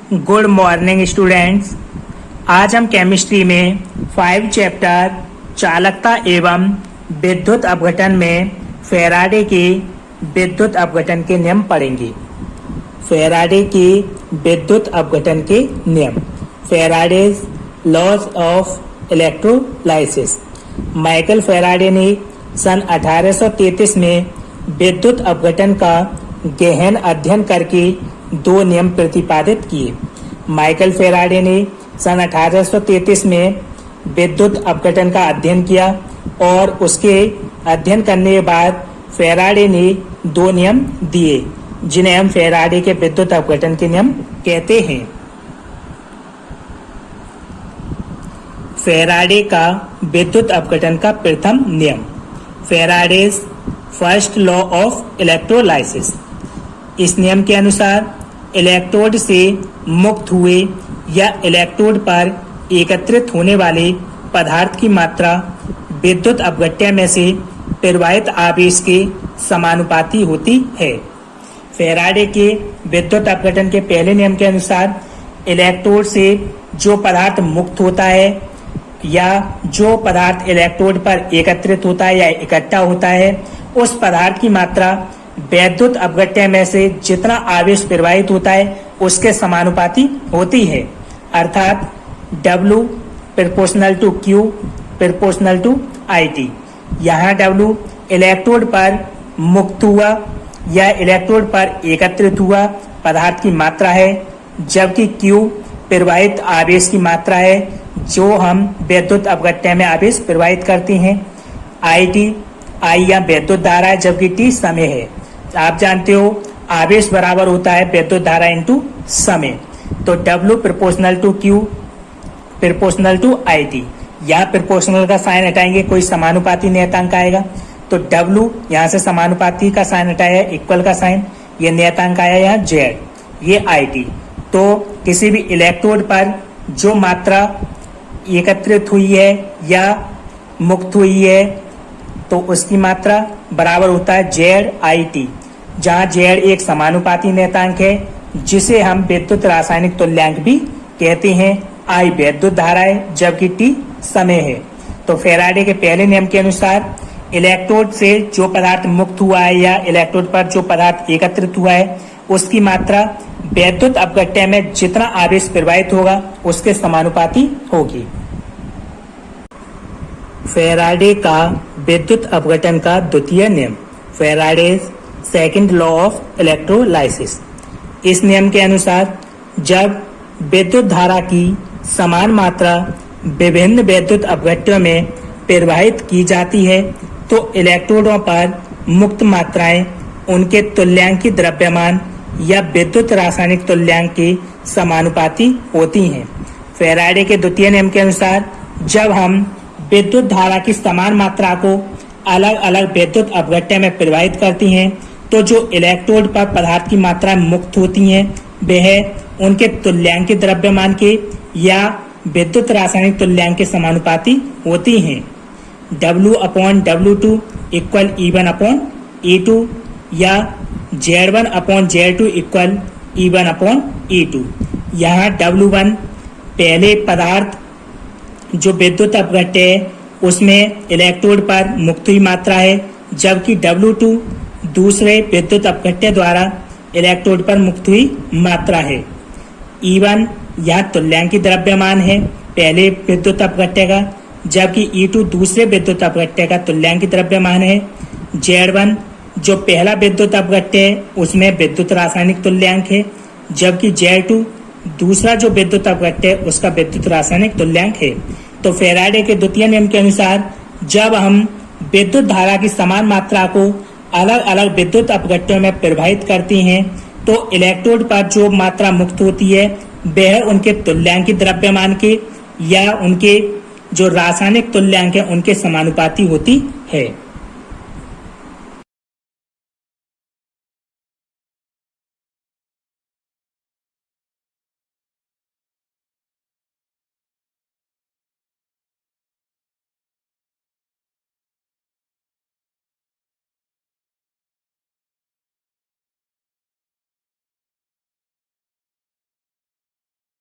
Good morning students. आज हम chemistry में 5 चैप्टर चालकता एवं विद्युत अपघटन में फैराडे के विद्युत अपघटन के नियम पढ़ेंगे। फैराडे के विद्युत अपघटन के नियम, Faraday's laws of electrolysis. Michael Faraday ने सन 1833 में विद्युत अपघटन का गहन अध्ययन करके 2 नियम प्रतिपादित किए। माइकल फैराडे ने सन 1833 में विद्युत अपघटन का अध्ययन किया और उसके अध्ययन करने के बाद फैराडे ने 2 नियम दिए जिन्हें हम फैराडे के विद्युत अपघटन के नियम कहते हैं। फैराडे का विद्युत अपघटन का प्रथम नियम, Faraday's first law of electrolysis. इस नियम के अनुसार इलेक्ट्रोड से मुक्त हुए या इलेक्ट्रोड पर एकत्रित होने वाले पदार्थ की मात्रा विद्युत अपघट्य में से प्रवाहित आवेश के समानुपाती होती है। फैराडे के विद्युत अपघटन के पहले नियम के अनुसार इलेक्ट्रोड से जो पदार्थ मुक्त होता है या जो पदार्थ इलेक्ट्रोड पर एकत्रित होता है या इकट्ठा होता है, उस पदार्थ की मात्रा विद्युत अपघट्य में से जितना आवेश प्रवाहित होता है उसके समानुपाती होती है, अर्थात W proportional to Q proportional to IT। यहाँ W इलेक्ट्रोड पर मुक्त हुआ या इलेक्ट्रोड पर एकत्रित हुआ पदार्थ की मात्रा है, जबकि Q प्रवाहित आवेश की मात्रा है जो हम विद्युत अपघट्य में आवेश प्रवाहित करते हैं। IT I या विद्युत धारा है, जबकि T समय है। आप जानते हो आवेश बराबर होता है विद्युत धारा इंटू समय। तो W proportional to Q proportional to IT। यहाँ प्रोपोर्शनल का साइन हटाएंगे, कोई समानुपाती नियतांक आएगा। तो W यहाँ से समानुपाती का साइन हटाया, इक्वल का साइन, ये नियतांक आया यहाँ Z, ये IT। तो किसी भी इलेक्ट्रोड पर जो मात्रा एकत्रित हुई है या मुक्त हुई है तो उसकी मात्रा बराबर होता है ZIT, जहाँ Z एक समानुपाती नियतांक है जिसे हम विद्युत रासायनिक तुल्यांक भी कहते हैं। I विद्युत धारा है जबकि T समय है। तो फैराडे के पहले नियम के अनुसार इलेक्ट्रोड से जो पदार्थ मुक्त हुआ है या इलेक्ट्रोड पर जो पदार्थ एकत्रित हुआ है उसकी मात्रा विद्युत अपघट्य में जितना आवेश प्रवाहित होगा उसके समानुपाती होगी। फैराडे का विद्युत अपघटन का द्वितीय नियम, Faraday's second law of electrolysis. इस नियम के अनुसार जब विद्युत धारा की समान मात्रा विभिन्न विद्युत अपघट्यों में प्रवाहित की जाती है तो इलेक्ट्रोडों पर मुक्त मात्राएं उनके तुल्यांक की द्रव्यमान या विद्युत रासायनिक तुल्यांक के समानुपाती होती हैं। फैराडे के द्वितीय नियम के अनुसार जब हम विद्युत धारा की समान मात्रा को अलग अलग विद्युत अपघट्य में प्रवाहित करती हैं तो जो इलेक्ट्रोड पर पदार्थ की मात्रा मुक्त होती हैं वह उनके तुल्यांक के द्रव्यमान के या विद्युत रासायनिक तुल्यांक के समानुपाती होती हैं। W/W2 इक्वल E1/E2 या Z1/Z2 इक्वल E1/E2। यहाँ W1 पहले पदार्थ जो विद्युत अपघट्य है उसमें इलेक्ट्रोड पर मुक्त हुई मात्रा है, जबकि W2 दूसरे विद्युत अपघट्य द्वारा इलेक्ट्रोड पर मुक्त हुई मात्रा है। E1 यह तुल्यांक की द्रव्यमान है पहले विद्युत अपघट्य का, जबकि E2 दूसरे विद्युत अपघट्य का तुल्यांक की द्रव्यमान है। Z1 जो पहला विद्युत अपघट्य है उसमें विद्युत रासायनिक तुल्यांक है, जबकि Z2 दूसरा जो विद्युत अपघट्य है उसका विद्युत रासायनिक तुल्यांक है। तो फैराडे के द्वितीय नियम के अनुसार जब हम विद्युत धारा की समान मात्रा को अलग अलग विद्युत अपघट्यों में प्रवाहित करते हैं तो इलेक्ट्रोड पर जो मात्रा मुक्त होती है वह उनके तुल्यांक की द्रव्यमान के या उनके जो रासायनिक तुल्यांक है उनके समानुपाती होती है।